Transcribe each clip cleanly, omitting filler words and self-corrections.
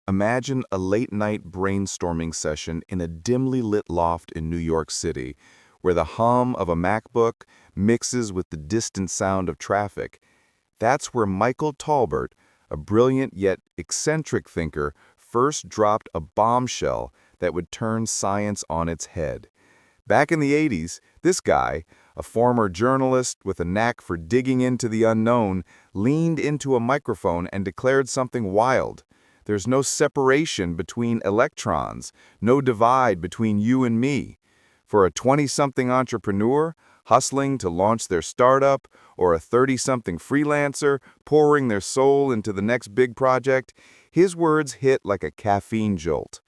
Imagine a late-night brainstorming session in a dimly lit loft in New York City, where the hum of a MacBook mixes with the distant sound of traffic. That's where Michael Talbert, a brilliant yet eccentric thinker, first dropped a bombshell that would turn science on its head. Back in the 80s, this guy, a former journalist with a knack for digging into the unknown, leaned into a microphone and declared something wild. There's no separation between electrons, no divide between you and me. For a 20-something entrepreneur hustling to launch their startup, or a 30-something freelancer pouring their soul into the next big project, his words hit like a caffeine jolt.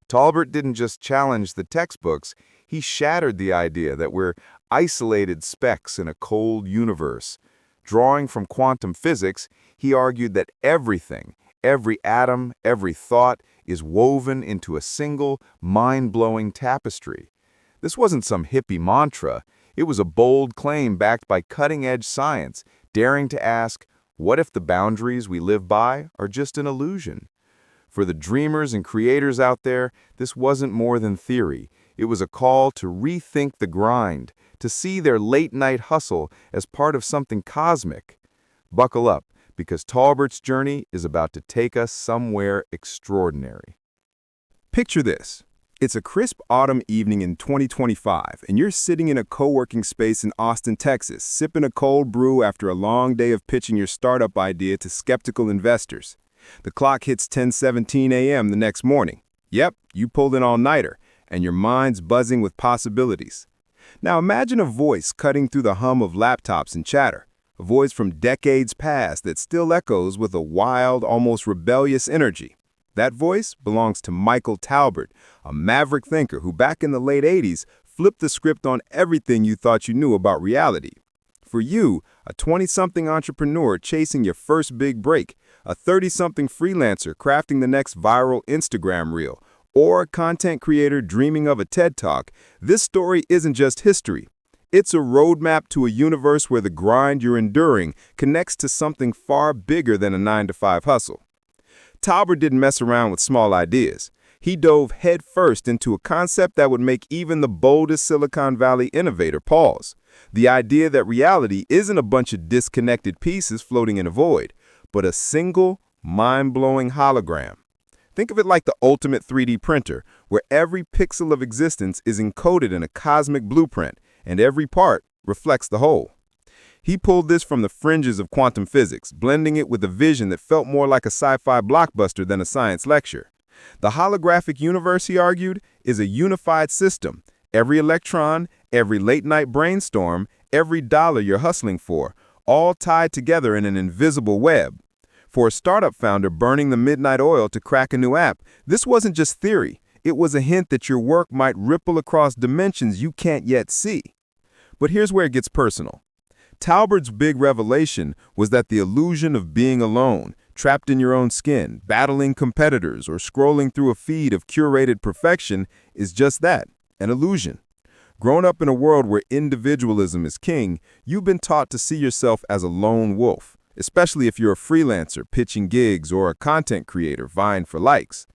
Talbert didn't just challenge the textbooks, he shattered the idea that we're isolated specks in a cold universe. Drawing from quantum physics, he argued that every atom, every thought, is woven into a single, mind-blowing tapestry. This wasn't some hippie mantra. It was a bold claim backed by cutting-edge science, daring to ask, what if the boundaries we live by are just an illusion? For the dreamers and creators out there, this wasn't more than theory. It was a call to rethink the grind, to see their late-night hustle as part of something cosmic. Buckle up, because Talbert's journey is about to take us somewhere extraordinary. Picture this. It's a crisp autumn evening in 2025, and you're sitting in a co-working space in Austin, Texas, sipping a cold brew after a long day of pitching your startup idea to skeptical investors. The clock hits 10:17 a.m. the next morning. Yep, you pulled an all-nighter, and your mind's buzzing with possibilities. Now imagine a voice cutting through the hum of laptops and chatter, a voice from decades past that still echoes with a wild, almost rebellious energy. That voice belongs to Michael Talbert, a maverick thinker who back in the late 80s flipped the script on everything you thought you knew about reality. For you, a 20-something entrepreneur chasing your first big break, a 30-something freelancer crafting the next viral Instagram reel, or a content creator dreaming of a TED Talk, this story isn't just history. It's a roadmap to a universe where the grind you're enduring connects to something far bigger than a 9-to-5 hustle. Talbert didn't mess around with small ideas. He dove headfirst into a concept that would make even the boldest Silicon Valley innovator pause. The idea that reality isn't a bunch of disconnected pieces floating in a void, but a single, mind-blowing hologram. Think of it like the ultimate 3D printer, where every pixel of existence is encoded in a cosmic blueprint, and every part reflects the whole. He pulled this from the fringes of quantum physics, blending it with a vision that felt more like a sci-fi blockbuster than a science lecture. The holographic universe, he argued, is a unified system. Every electron, every late-night brainstorm, every dollar you're hustling for, all tied together in an invisible web. For a startup founder burning the midnight oil to crack a new app, this wasn't just theory. It was a hint that your work might ripple across dimensions you can't yet see. But here's where it gets personal. Talbert's big revelation was that the illusion of being alone, trapped in your own skin, battling competitors, or scrolling through a feed of curated perfection is just that, an illusion. Grown up in a world where individualism is king, you've been taught to see yourself as a lone wolf, especially if you're a freelancer pitching gigs or a content creator vying for likes.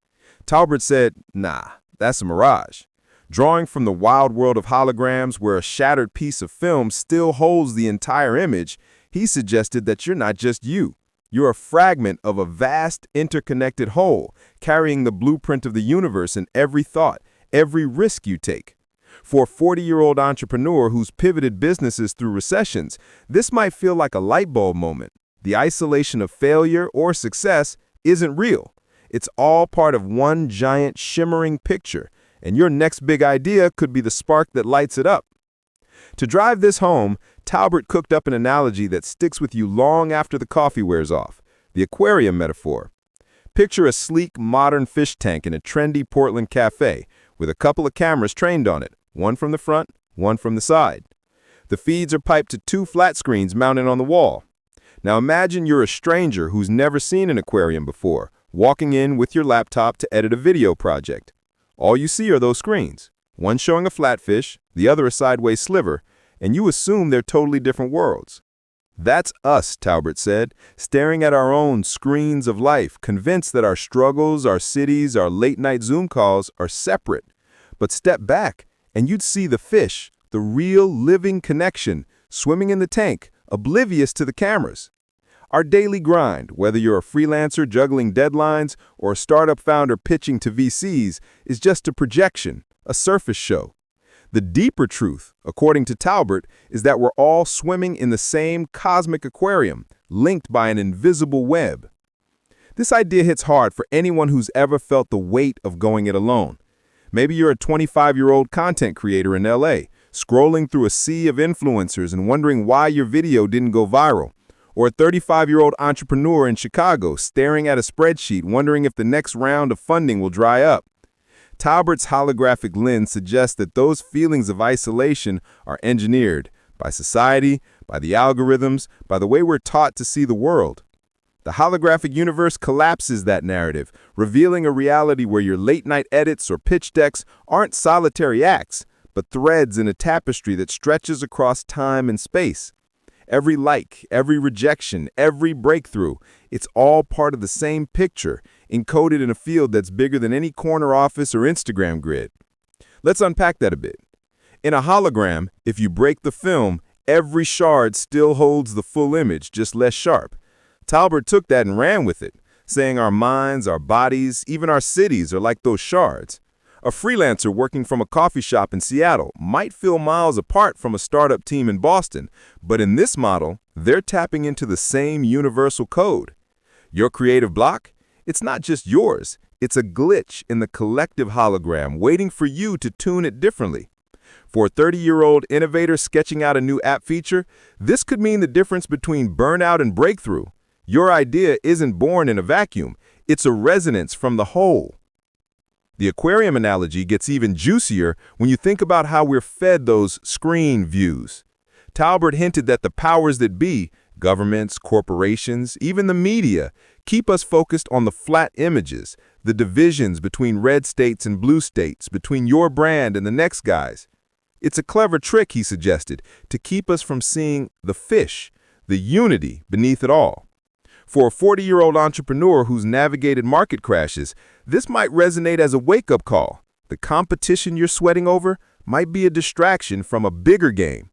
Talbert said, nah, that's a mirage. Drawing from the wild world of holograms where a shattered piece of film still holds the entire image, he suggested that you're not just you. You're a fragment of a vast, interconnected whole, carrying the blueprint of the universe in every thought, every risk you take. For a 40-year-old entrepreneur who's pivoted businesses through recessions, this might feel like a light bulb moment. The isolation of failure or success isn't real. It's all part of one giant shimmering picture, and your next big idea could be the spark that lights it up. To drive this home, Talbert cooked up an analogy that sticks with you long after the coffee wears off, the aquarium metaphor. Picture a sleek, modern fish tank in a trendy Portland cafe with a couple of cameras trained on it, one from the front, one from the side. The feeds are piped to 2 flat screens mounted on the wall. Now imagine you're a stranger who's never seen an aquarium before, walking in with your laptop to edit a video project. All you see are those screens, one showing a flatfish, the other a sideways sliver, and you assume they're totally different worlds. That's us, Talbert said, staring at our own screens of life, convinced that our struggles, our cities, our late-night Zoom calls are separate. But step back, and you'd see the fish, the real living connection, swimming in the tank, oblivious to the cameras. Our daily grind, whether you're a freelancer juggling deadlines or a startup founder pitching to VCs, is just a projection, a surface show. The deeper truth, according to Talbert, is that we're all swimming in the same cosmic aquarium, linked by an invisible web. This idea hits hard for anyone who's ever felt the weight of going it alone. Maybe you're a 25-year-old content creator in LA, scrolling through a sea of influencers and wondering why your video didn't go viral. Or a 35-year-old entrepreneur in Chicago staring at a spreadsheet wondering if the next round of funding will dry up. Talbert's holographic lens suggests that those feelings of isolation are engineered by society, by the algorithms, by the way we're taught to see the world. The holographic universe collapses that narrative, revealing a reality where your late-night edits or pitch decks aren't solitary acts, but threads in a tapestry that stretches across time and space. Every like, every rejection, every breakthrough, it's all part of the same picture, encoded in a field that's bigger than any corner office or Instagram grid. Let's unpack that a bit. In a hologram, if you break the film, every shard still holds the full image, just less sharp. Talbert took that and ran with it, saying our minds, our bodies, even our cities are like those shards. A freelancer working from a coffee shop in Seattle might feel miles apart from a startup team in Boston, but in this model, they're tapping into the same universal code. Your creative block? It's not just yours. It's a glitch in the collective hologram waiting for you to tune it differently. For a 30-year-old innovator sketching out a new app feature, this could mean the difference between burnout and breakthrough. Your idea isn't born in a vacuum. It's a resonance from the whole. The aquarium analogy gets even juicier when you think about how we're fed those screen views. Talbert hinted that the powers that be, governments, corporations, even the media, keep us focused on the flat images, the divisions between red states and blue states, between your brand and the next guy's. It's a clever trick, he suggested, to keep us from seeing the fish, the unity beneath it all. For a 40-year-old entrepreneur who's navigated market crashes, this might resonate as a wake-up call. The competition you're sweating over might be a distraction from a bigger game.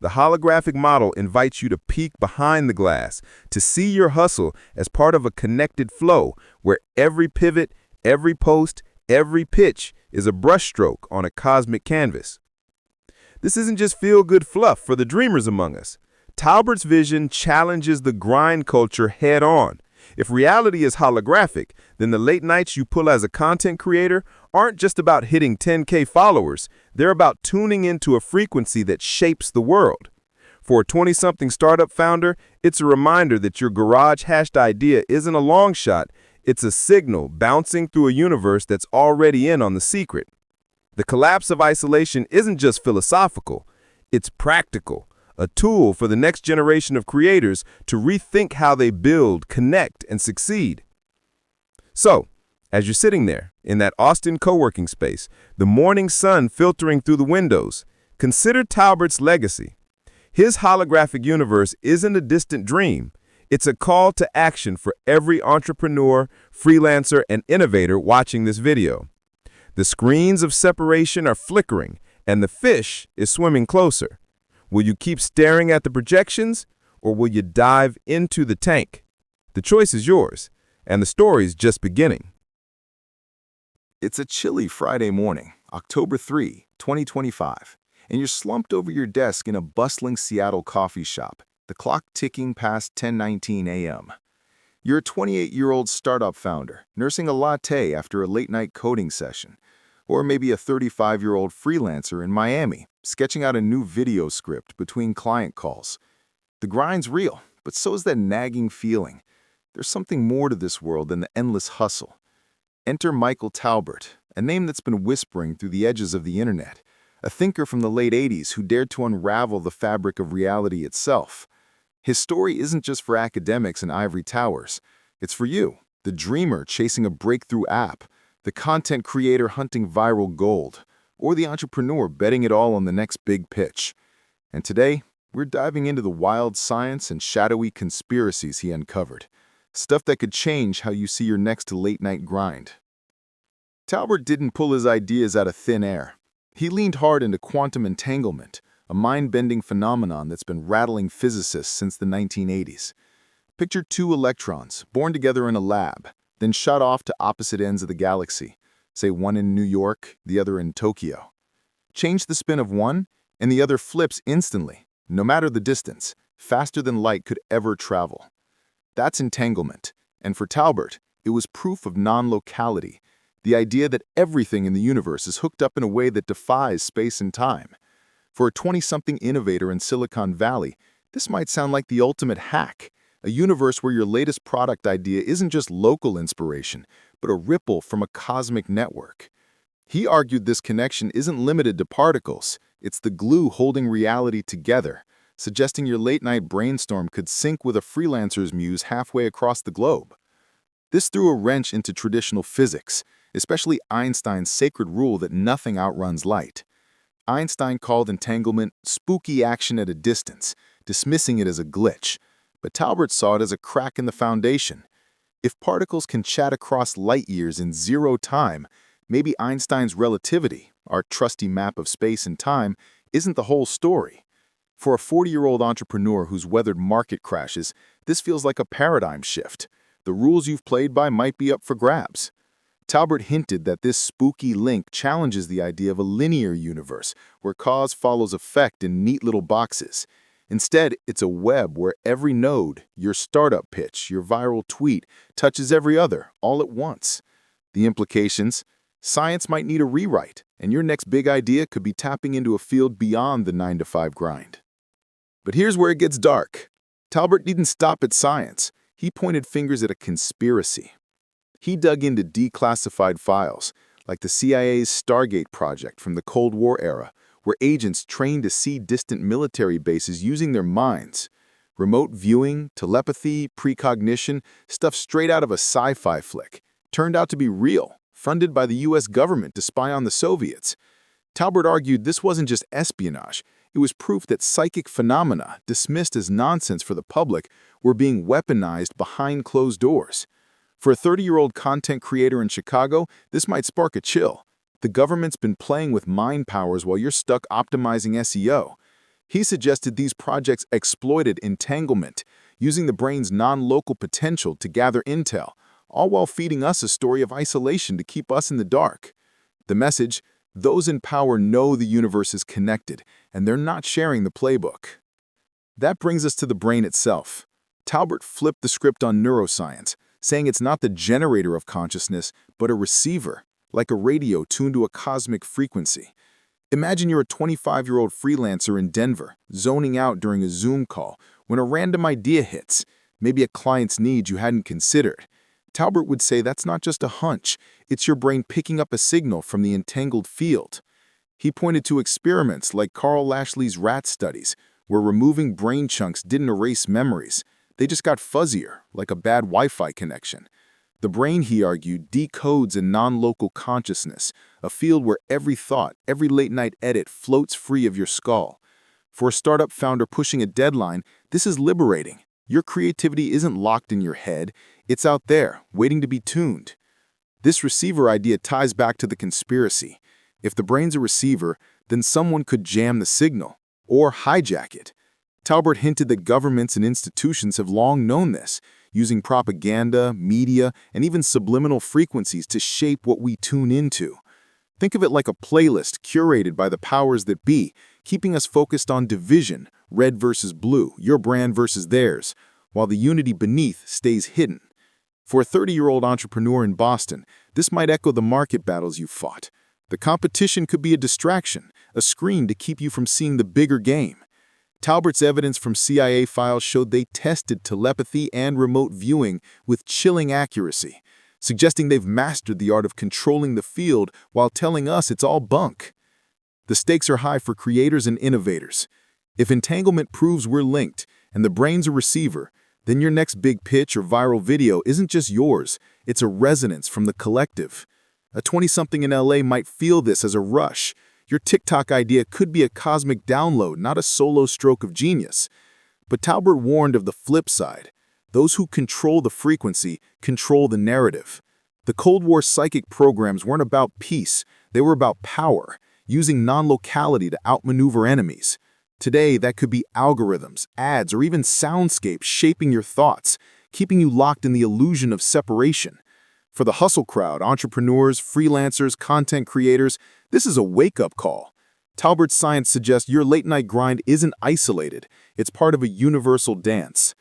The holographic model invites you to peek behind the glass, to see your hustle as part of a connected flow where every pivot, every post, every pitch is a brushstroke on a cosmic canvas. This isn't just feel-good fluff for the dreamers among us. Talbert's vision challenges the grind culture head-on. If reality is holographic, then the late nights you pull as a content creator aren't just about hitting 10K followers. They're about tuning into a frequency that shapes the world. For a 20-something startup founder, it's a reminder that your garage-hashed idea isn't a long shot. It's a signal bouncing through a universe that's already in on the secret. The collapse of isolation isn't just philosophical. It's practical. A tool for the next generation of creators to rethink how they build, connect, and succeed. So, as you're sitting there in that Austin co-working space, the morning sun filtering through the windows, consider Talbert's legacy. His holographic universe isn't a distant dream. It's a call to action for every entrepreneur, freelancer, and innovator watching this video. The screens of separation are flickering, and the fish is swimming closer. Will you keep staring at the projections, or will you dive into the tank? The choice is yours, and the story's just beginning. It's a chilly Friday morning, October 3, 2025, and you're slumped over your desk in a bustling Seattle coffee shop, the clock ticking past 10:19 a.m. You're a 28-year-old startup founder, nursing a latte after a late-night coding session, or maybe a 35-year-old freelancer in Miami, sketching out a new video script between client calls. The grind's real, but so is that nagging feeling. There's something more to this world than the endless hustle. Enter Michael Talbert, a name that's been whispering through the edges of the internet, a thinker from the late 80s who dared to unravel the fabric of reality itself. His story isn't just for academics in ivory towers. It's for you, the dreamer chasing a breakthrough app, the content creator hunting viral gold, or the entrepreneur betting it all on the next big pitch. And today, We're diving into the wild science and shadowy conspiracies he uncovered, stuff that could change how you see your next late-night grind. Talbert didn't pull his ideas out of thin air. He leaned hard into quantum entanglement, a mind-bending phenomenon that's been rattling physicists since the 1980s. Picture two electrons, born together in a lab, then shot off to opposite ends of the galaxy, say one in New York, the other in Tokyo. Change the spin of one, and the other flips instantly, no matter the distance, faster than light could ever travel. That's entanglement, and for Talbert, it was proof of non-locality, the idea that everything in the universe is hooked up in a way that defies space and time. For a 20-something innovator in Silicon Valley, this might sound like the ultimate hack, a universe where your latest product idea isn't just local inspiration, but a ripple from a cosmic network. He argued this connection isn't limited to particles, it's the glue holding reality together, suggesting your late-night brainstorm could sync with a freelancer's muse halfway across the globe. This threw a wrench into traditional physics, especially Einstein's sacred rule that nothing outruns light. Einstein called entanglement spooky action at a distance, dismissing it as a glitch, but Talbert saw it as a crack in the foundation. If particles can chat across light years in zero time, maybe Einstein's relativity, our trusty map of space and time, isn't the whole story. For a 40-year-old entrepreneur who's weathered market crashes, this feels like a paradigm shift. The rules you've played by might be up for grabs. Talbert hinted that this spooky link challenges the idea of a linear universe, where cause follows effect in neat little boxes. Instead, it's a web where every node, your startup pitch, your viral tweet, touches every other, all at once. The implications? Science might need a rewrite, and your next big idea could be tapping into a field beyond the 9-to-5 grind. But here's where it gets dark. Talbert didn't stop at science. He pointed fingers at a conspiracy. He dug into declassified files, like the CIA's Stargate project from the Cold War era, where agents trained to see distant military bases using their minds. Remote viewing, telepathy, precognition, stuff straight out of a sci-fi flick, turned out to be real, funded by the US government to spy on the Soviets. Talbert argued this wasn't just espionage, it was proof that psychic phenomena, dismissed as nonsense for the public, were being weaponized behind closed doors. For a 30-year-old content creator in Chicago, this might spark a chill. The government's been playing with mind powers while you're stuck optimizing SEO. He suggested these projects exploited entanglement, using the brain's non-local potential to gather intel, all while feeding us a story of isolation to keep us in the dark. The message: those in power know the universe is connected, and they're not sharing the playbook. That brings us to the brain itself. Talbert flipped the script on neuroscience, saying it's not the generator of consciousness, but a receiver, like a radio tuned to a cosmic frequency. Imagine you're a 25-year-old freelancer in Denver, zoning out during a Zoom call, when a random idea hits, maybe a client's need you hadn't considered. Talbert would say that's not just a hunch, it's your brain picking up a signal from the entangled field. He pointed to experiments like Carl Lashley's rat studies, where removing brain chunks didn't erase memories. They just got fuzzier, like a bad Wi-Fi connection. The brain, he argued, decodes a non-local consciousness, a field where every thought, every late-night edit floats free of your skull. For a startup founder pushing a deadline, this is liberating. Your creativity isn't locked in your head, it's out there, waiting to be tuned. This receiver idea ties back to the conspiracy. If the brain's a receiver, then someone could jam the signal, or hijack it. Talbert hinted that governments and institutions have long known this, using propaganda, media, and even subliminal frequencies to shape what we tune into. Think of it like a playlist curated by the powers that be, keeping us focused on division, red versus blue, your brand versus theirs, while the unity beneath stays hidden. For a 30-year-old entrepreneur in Boston, this might echo the market battles you've fought. The competition could be a distraction, a screen to keep you from seeing the bigger game. Talbert's evidence from CIA files showed they tested telepathy and remote viewing with chilling accuracy, suggesting they've mastered the art of controlling the field while telling us it's all bunk. The stakes are high for creators and innovators. If entanglement proves we're linked and the brain's a receiver, then your next big pitch or viral video isn't just yours, it's a resonance from the collective. A 20-something in LA might feel this as a rush. Your TikTok idea could be a cosmic download, not a solo stroke of genius. But Talbot warned of the flip side. Those who control the frequency control the narrative. The Cold War psychic programs weren't about peace, they were about power, using non-locality to outmaneuver enemies. Today, that could be algorithms, ads, or even soundscapes shaping your thoughts, keeping you locked in the illusion of separation. For the hustle crowd, entrepreneurs, freelancers, content creators, this is a wake-up call. Talbert's science suggests your late-night grind isn't isolated, it's part of a universal dance.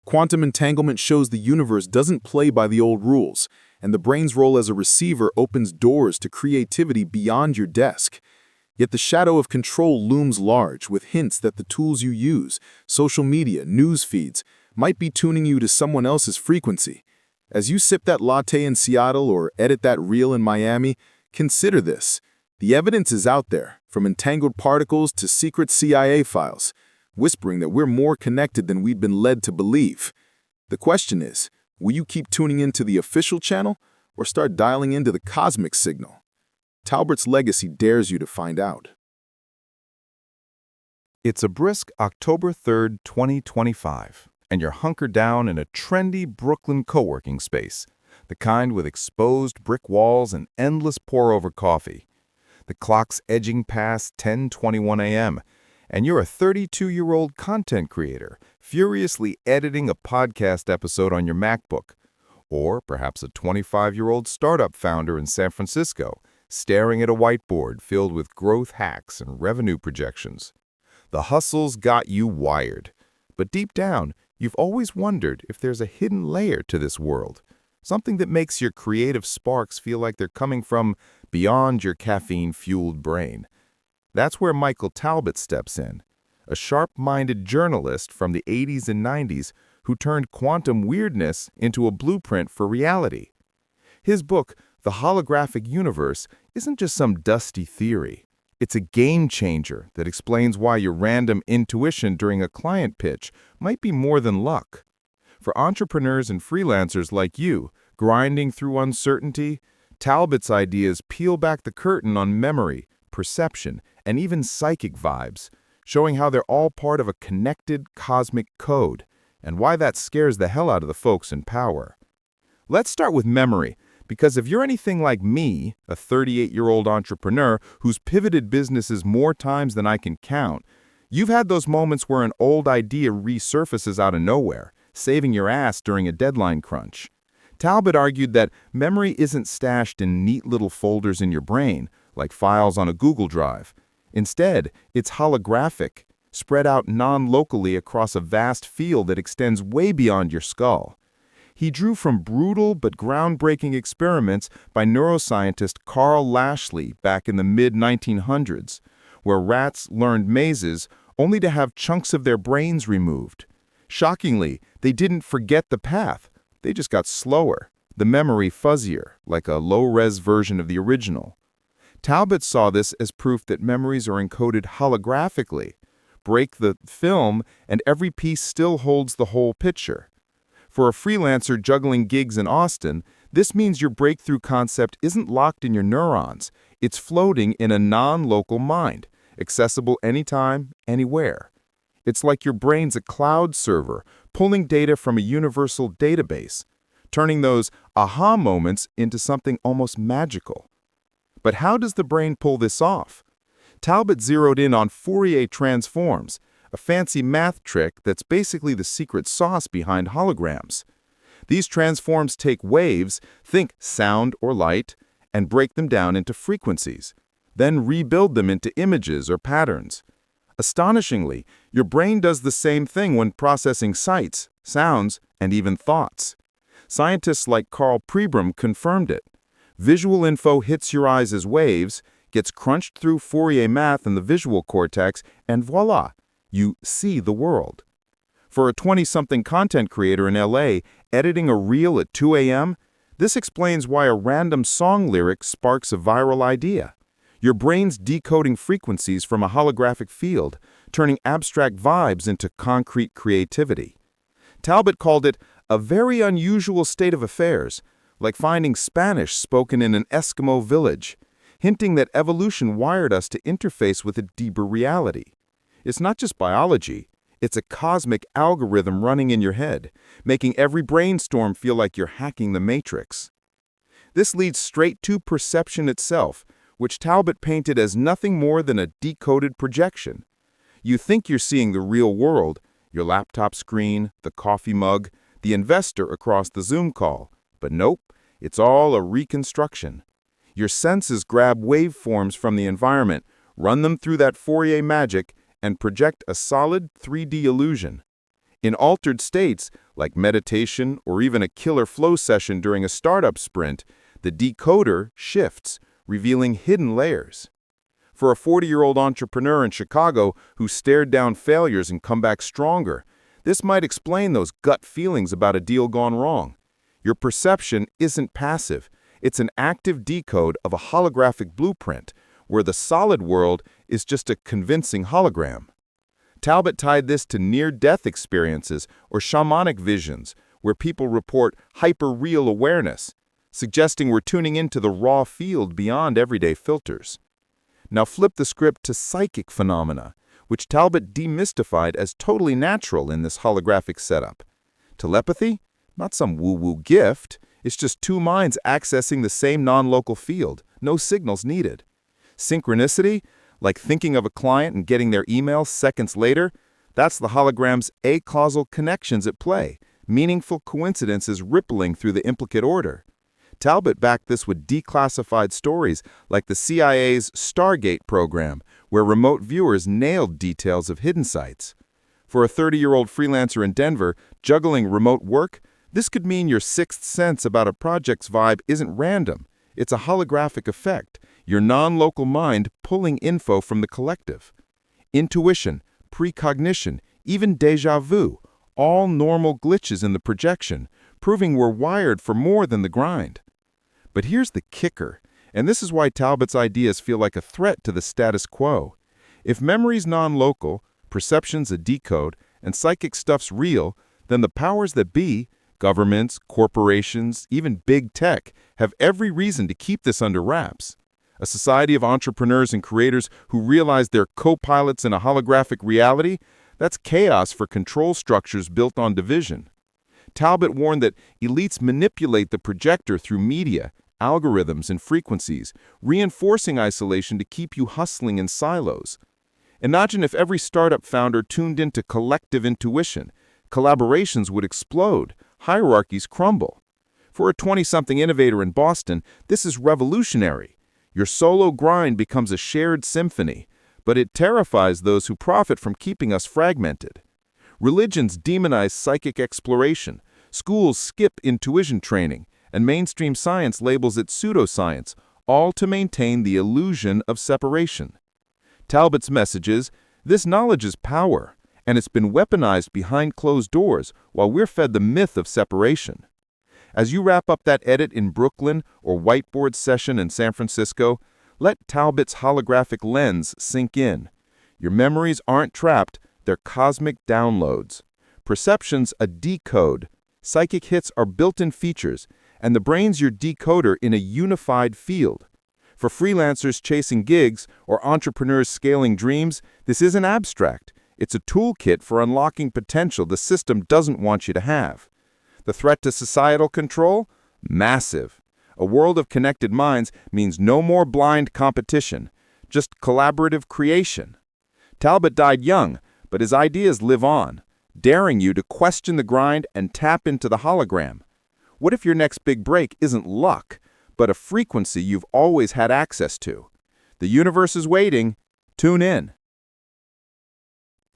Quantum entanglement shows the universe doesn't play by the old rules, and the brain's role as a receiver opens doors to creativity beyond your desk. Yet the shadow of control looms large, with hints that the tools you use, social media, news feeds, might be tuning you to someone else's frequency. As you sip that latte in Seattle or edit that reel in Miami, consider this. The evidence is out there, from entangled particles to secret CIA files, whispering that we're more connected than we'd been led to believe. The question is, will you keep tuning into the official channel or start dialing into the cosmic signal? Talbert's legacy dares you to find out. It's a brisk October 3rd, 2025, and you're hunkered down in a trendy Brooklyn co-working space, the kind with exposed brick walls and endless pour-over coffee. The clock's edging past 10:21 a.m., and you're a 32-year-old content creator furiously editing a podcast episode on your MacBook. Or perhaps a 25-year-old startup founder in San Francisco staring at a whiteboard filled with growth hacks and revenue projections. The hustle's got you wired. But deep down, you've always wondered if there's a hidden layer to this world, something that makes your creative sparks feel like they're coming from beyond your caffeine-fueled brain. That's where Michael Talbot steps in, a sharp-minded journalist from the 80s and 90s who turned quantum weirdness into a blueprint for reality. His book, The Holographic Universe, isn't just some dusty theory. It's a game changer that explains why your random intuition during a client pitch might be more than luck. For entrepreneurs and freelancers like you, grinding through uncertainty, Talbot's ideas peel back the curtain on memory, perception, and even psychic vibes, showing how they're all part of a connected cosmic code, and why that scares the hell out of the folks in power. Let's start with memory, because if you're anything like me, a 38-year-old entrepreneur who's pivoted businesses more times than I can count, you've had those moments where an old idea resurfaces out of nowhere, saving your ass during a deadline crunch. Talbot argued that memory isn't stashed in neat little folders in your brain, like files on a Google Drive. Instead, it's holographic, spread out non-locally across a vast field that extends way beyond your skull. He drew from brutal but groundbreaking experiments by neuroscientist Carl Lashley back in the mid-1900s, where rats learned mazes only to have chunks of their brains removed. Shockingly, they didn't forget the path. They just got slower, the memory fuzzier, like a low-res version of the original. Talbot saw this as proof that memories are encoded holographically. Break the film, and every piece still holds the whole picture. For a freelancer juggling gigs in Austin, this means your breakthrough concept isn't locked in your neurons. It's floating in a non-local mind, accessible anytime, anywhere. It's like your brain's a cloud server, pulling data from a universal database, turning those aha moments into something almost magical. But how does the brain pull this off? Talbot zeroed in on Fourier transforms, a fancy math trick that's basically the secret sauce behind holograms. These transforms take waves, think sound or light, and break them down into frequencies, then rebuild them into images or patterns. Astonishingly, your brain does the same thing when processing sights, sounds, and even thoughts. Scientists like Carl Pribram confirmed it. Visual info hits your eyes as waves, gets crunched through Fourier math in the visual cortex, and voila, you see the world. For a 20-something content creator in LA editing a reel at 2 a.m., this explains why a random song lyric sparks a viral idea. Your brain's decoding frequencies from a holographic field, turning abstract vibes into concrete creativity. Talbot called it a very unusual state of affairs, like finding Spanish spoken in an Eskimo village. hinting that evolution wired us to interface with a deeper reality. It's not just biology, it's a cosmic algorithm running in your head, making every brainstorm feel like you're hacking the matrix. This leads straight to perception itself, which Talbot painted as nothing more than a decoded projection. You think you're seeing the real world, your laptop screen, the coffee mug, the investor across the Zoom call, but nope, it's all a reconstruction. Your senses grab waveforms from the environment, run them through that Fourier magic, and project a solid 3D illusion. In altered states, like meditation or even a killer flow session during a startup sprint, the decoder shifts, revealing hidden layers. For a 40-year-old entrepreneur in Chicago who stared down failures and come back stronger, this might explain those gut feelings about a deal gone wrong. Your perception isn't passive. It's an active decode of a holographic blueprint, where the solid world is just a convincing hologram. Talbot tied this to near-death experiences or shamanic visions, where people report hyper-real awareness, suggesting we're tuning into the raw field beyond everyday filters. Now flip the script to psychic phenomena, which Talbot demystified as totally natural in this holographic setup. Telepathy? Not some woo-woo gift. It's just two minds accessing the same non-local field, no signals needed. Synchronicity? Like thinking of a client and getting their email seconds later? That's the hologram's acausal connections at play, meaningful coincidences rippling through the implicate order. Talbot backed this with declassified stories like the CIA's Stargate program, where remote viewers nailed details of hidden sites. For a 30-year-old freelancer in Denver juggling remote work, this could mean your sixth sense about a project's vibe isn't random. It's a holographic effect, your non-local mind pulling info from the collective. Intuition, precognition, even déjà vu, all normal glitches in the projection, proving we're wired for more than the grind. But here's the kicker, and this is why Talbot's ideas feel like a threat to the status quo. If memory's non-local, perception's a decode, and psychic stuff's real, then the powers that be, governments, corporations, even big tech, have every reason to keep this under wraps. A society of entrepreneurs and creators who realize they're co-pilots in a holographic reality, that's chaos for control structures built on division. Talbot warned that elites manipulate the projector through media, algorithms, and frequencies, reinforcing isolation to keep you hustling in silos. Imagine if every startup founder tuned into collective intuition. Collaborations would explode, hierarchies crumble. For a 20-something innovator in Boston, this is revolutionary. Your solo grind becomes a shared symphony, but it terrifies those who profit from keeping us fragmented. Religions demonize psychic exploration, schools skip intuition training, and mainstream science labels it pseudoscience, all to maintain the illusion of separation. Talbot's message is, this knowledge is power, and it's been weaponized behind closed doors while we're fed the myth of separation. As you wrap up that edit in Brooklyn or whiteboard session in San Francisco, let Talbot's holographic lens sink in. Your memories aren't trapped, they're cosmic downloads. Perception's a decode. Psychic hits are built-in features, and the brain's your decoder in a unified field. For freelancers chasing gigs or entrepreneurs scaling dreams, this isn't abstract. It's a toolkit for unlocking potential the system doesn't want you to have. The threat to societal control? Massive. A world of connected minds means no more blind competition, just collaborative creation. Talbot died young, but his ideas live on, daring you to question the grind and tap into the hologram. What if your next big break isn't luck, but a frequency you've always had access to? The universe is waiting. Tune in.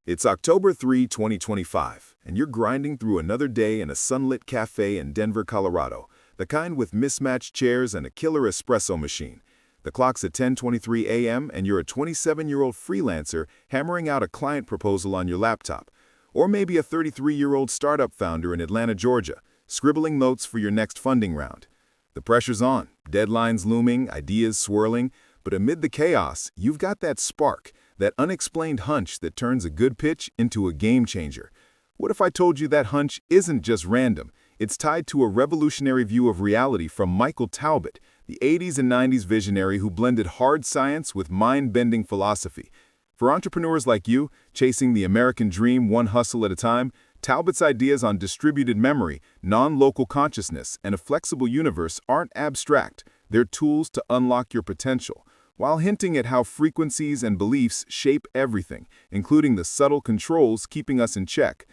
It's October 3, 2025, and you're grinding through another day in a sunlit cafe in Denver, Colorado, the kind with mismatched chairs and a killer espresso machine. The clock's at 10:23 a.m. and you're a 27-year-old freelancer hammering out a client proposal on your laptop. Or maybe a 33-year-old startup founder in Atlanta, Georgia, scribbling notes for your next funding round. The pressure's on, deadlines looming, ideas swirling, but amid the chaos, you've got that spark, that unexplained hunch that turns a good pitch into a game changer. What if I told you that hunch isn't just random? It's tied to a revolutionary view of reality from Michael Talbot, the the 80s and 90s visionary who blended hard science with mind-bending philosophy. For entrepreneurs like you, chasing the American dream one hustle at a time, Talbot's ideas on distributed memory, non-local consciousness, and a flexible universe aren't abstract. They're tools to unlock your potential, while hinting at how frequencies and beliefs shape everything, including the subtle controls keeping us in check.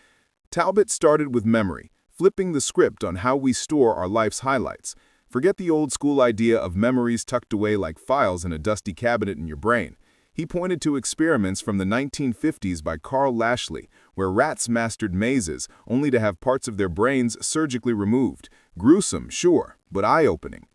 Talbot started with memory, flipping the script on how we store our life's highlights. Forget the old-school idea of memories tucked away like files in a dusty cabinet in your brain. He pointed to experiments from the 1950s by Carl Lashley, where rats mastered mazes only to have parts of their brains surgically removed. Gruesome, sure, but eye-opening.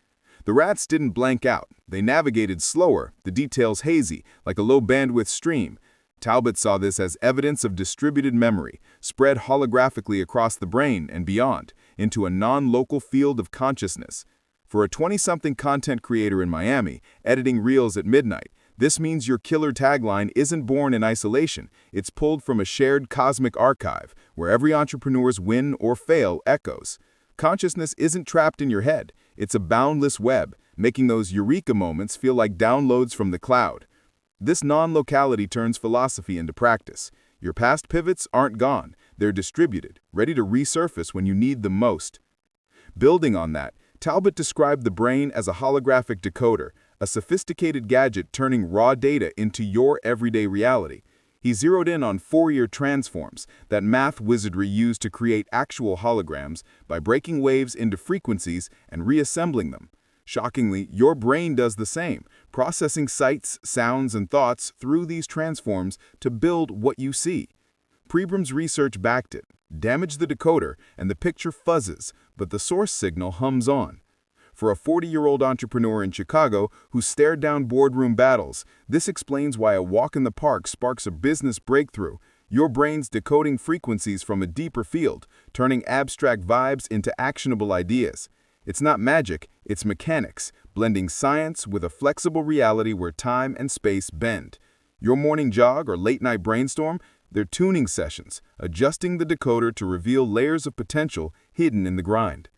The rats didn't blank out. They navigated slower, the details hazy, like a low-bandwidth stream. Talbot saw this as evidence of distributed memory, spread holographically across the brain and beyond, into a non-local field of consciousness. For a 20-something content creator in Miami, editing reels at midnight, this means your killer tagline isn't born in isolation. It's pulled from a shared cosmic archive, where every entrepreneur's win or fail echoes. Consciousness isn't trapped in your head. It's a boundless web, making those eureka moments feel like downloads from the cloud. This non-locality turns philosophy into practice. Your past pivots aren't gone. They're distributed, ready to resurface when you need them most. Building on that, Talbot described the brain as a holographic decoder, a sophisticated gadget turning raw data into your everyday reality. He zeroed in on Fourier transforms, that math wizardry used to create actual holograms by breaking waves into frequencies and reassembling them. Shockingly, your brain does the same, processing sights, sounds, and thoughts through these transforms to build what you see. Pribram's research backed it. Damage the decoder, and the picture fuzzes, but the source signal hums on. For a 40-year-old entrepreneur in Chicago who stared down boardroom battles, this explains why a walk in the park sparks a business breakthrough. Your brain's decoding frequencies from a deeper field, turning abstract vibes into actionable ideas. It's not magic, it's mechanics, blending science with a flexible reality where time and space bend. Your morning jog or late-night brainstorm? They're tuning sessions, adjusting the decoder to reveal layers of potential hidden in the grind.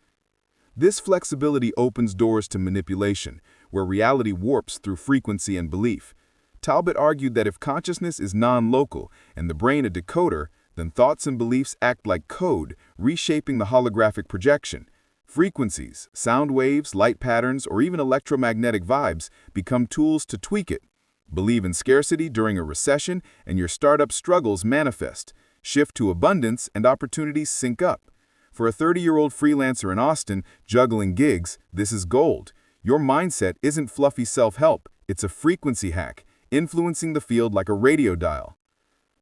This flexibility opens doors to manipulation, where reality warps through frequency and belief. Talbot argued that if consciousness is non-local and the brain a decoder, then thoughts and beliefs act like code, reshaping the holographic projection. Frequencies, sound waves, light patterns, or even electromagnetic vibes become tools to tweak it. Believe in scarcity during a recession and your startup struggles manifest. Shift to abundance and opportunities sync up. For a 30-year-old freelancer in Austin juggling gigs, this is gold. Your mindset isn't fluffy self-help, it's a frequency hack, influencing the field like a radio dial.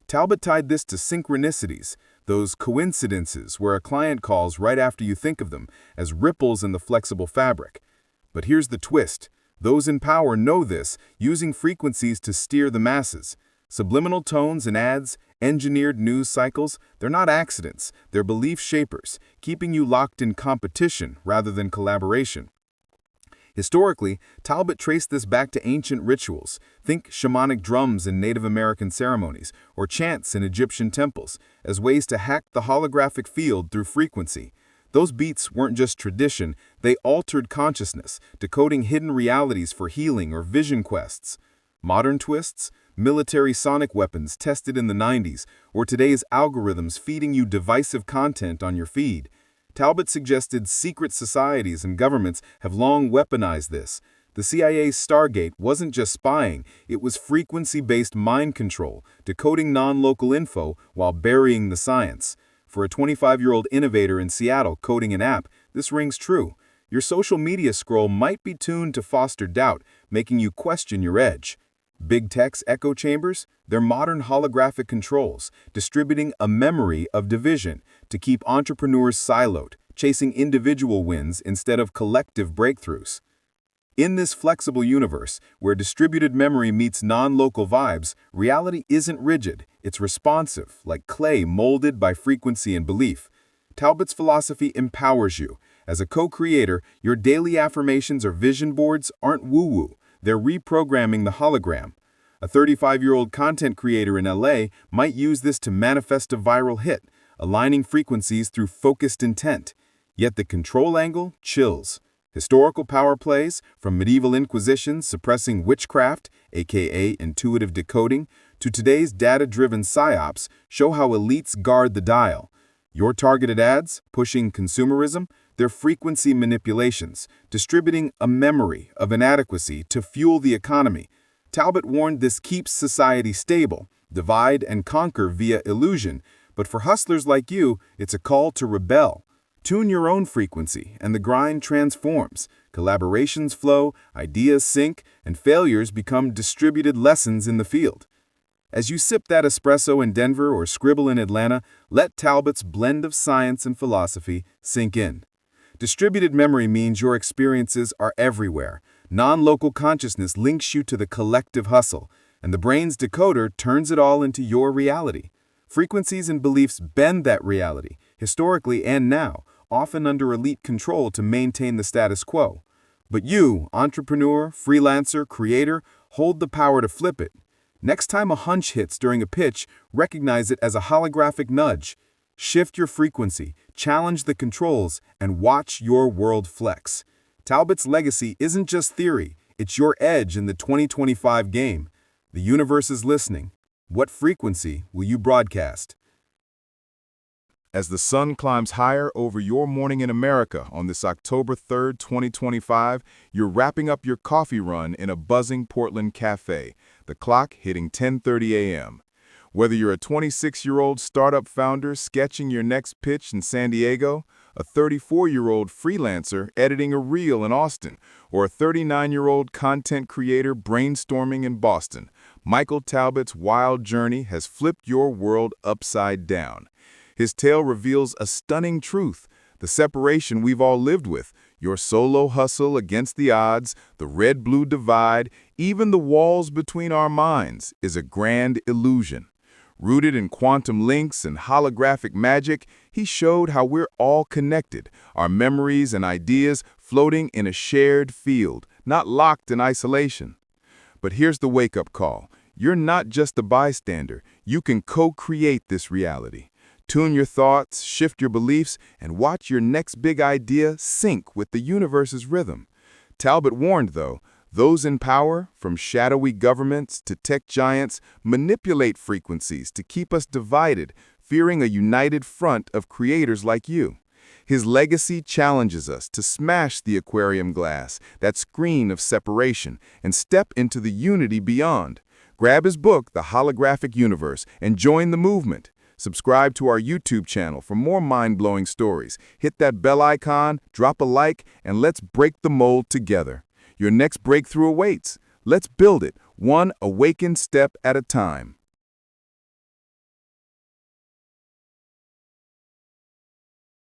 Talbot tied this to synchronicities, those coincidences where a client calls right after you think of them, as ripples in the flexible fabric. But here's the twist. Those in power know this, using frequencies to steer the masses. Subliminal tones and ads, engineered news cycles, they're not accidents, they're belief shapers, keeping you locked in competition rather than collaboration. Historically, Talbot traced this back to ancient rituals. Think shamanic drums in Native American ceremonies, or chants in Egyptian temples, as ways to hack the holographic field through frequency. Those beats weren't just tradition, they altered consciousness, decoding hidden realities for healing or vision quests. Modern twists? Military sonic weapons tested in the 90s, or today's algorithms feeding you divisive content on your feed. Talbot suggested secret societies and governments have long weaponized this. The CIA's Stargate wasn't just spying, it was frequency-based mind control, decoding non-local info while burying the science. For a 25-year-old innovator in Seattle coding an app, this rings true. Your social media scroll might be tuned to foster doubt, making you question your edge. Big Tech's echo chambers? They're modern holographic controls, distributing a memory of division to keep entrepreneurs siloed, chasing individual wins instead of collective breakthroughs. In this flexible universe, where distributed memory meets non-local vibes, reality isn't rigid, it's responsive, like clay molded by frequency and belief. Talbot's philosophy empowers you. As a co-creator, your daily affirmations or vision boards aren't woo-woo, they're reprogramming the hologram. A 35-year-old content creator in LA might use this to manifest a viral hit, aligning frequencies through focused intent. Yet the control angle chills. Historical power plays, from medieval inquisitions suppressing witchcraft, aka intuitive decoding, to today's data-driven psyops, show how elites guard the dial. Your targeted ads, pushing consumerism, their frequency manipulations, distributing a memory of inadequacy to fuel the economy. Talbot warned this keeps society stable, divide and conquer via illusion, but for hustlers like you, it's a call to rebel. Tune your own frequency, and the grind transforms. Collaborations flow, ideas sync, and failures become distributed lessons in the field. As you sip that espresso in Denver or scribble in Atlanta, let Talbot's blend of science and philosophy sink in. Distributed memory means your experiences are everywhere. Non-local consciousness links you to the collective hustle, and the brain's decoder turns it all into your reality. Frequencies and beliefs bend that reality, historically and now, often under elite control to maintain the status quo. But you, entrepreneur, freelancer, creator, hold the power to flip it. Next time a hunch hits during a pitch, recognize it as a holographic nudge. Shift your frequency, challenge the controls, and watch your world flex. Talbot's legacy isn't just theory, it's your edge in the 2025 game. The universe is listening. What frequency will you broadcast? As the sun climbs higher over your morning in America on this October 3rd, 2025, you're wrapping up your coffee run in a buzzing Portland cafe, the clock hitting 10:30 a.m. Whether you're a 26-year-old startup founder sketching your next pitch in San Diego, a 34-year-old freelancer editing a reel in Austin, or a 39-year-old content creator brainstorming in Boston, Michael Talbot's wild journey has flipped your world upside down. His tale reveals a stunning truth, the separation we've all lived with, your solo hustle against the odds, the red-blue divide, even the walls between our minds is a grand illusion. Rooted in quantum links and holographic magic, he showed how we're all connected, our memories and ideas floating in a shared field, not locked in isolation. But here's the wake-up call. You're not just a bystander. You can co-create this reality. Tune your thoughts, shift your beliefs, and watch your next big idea sync with the universe's rhythm. Talbot warned, though, those in power, from shadowy governments to tech giants, manipulate frequencies to keep us divided, fearing a united front of creators like you. His legacy challenges us to smash the aquarium glass, that screen of separation, and step into the unity beyond. Grab his book, The Holographic Universe, and join the movement. Subscribe to our YouTube channel for more mind-blowing stories. Hit that bell icon, drop a like, and let's break the mold together. Your next breakthrough awaits. Let's build it, one awakened step at a time.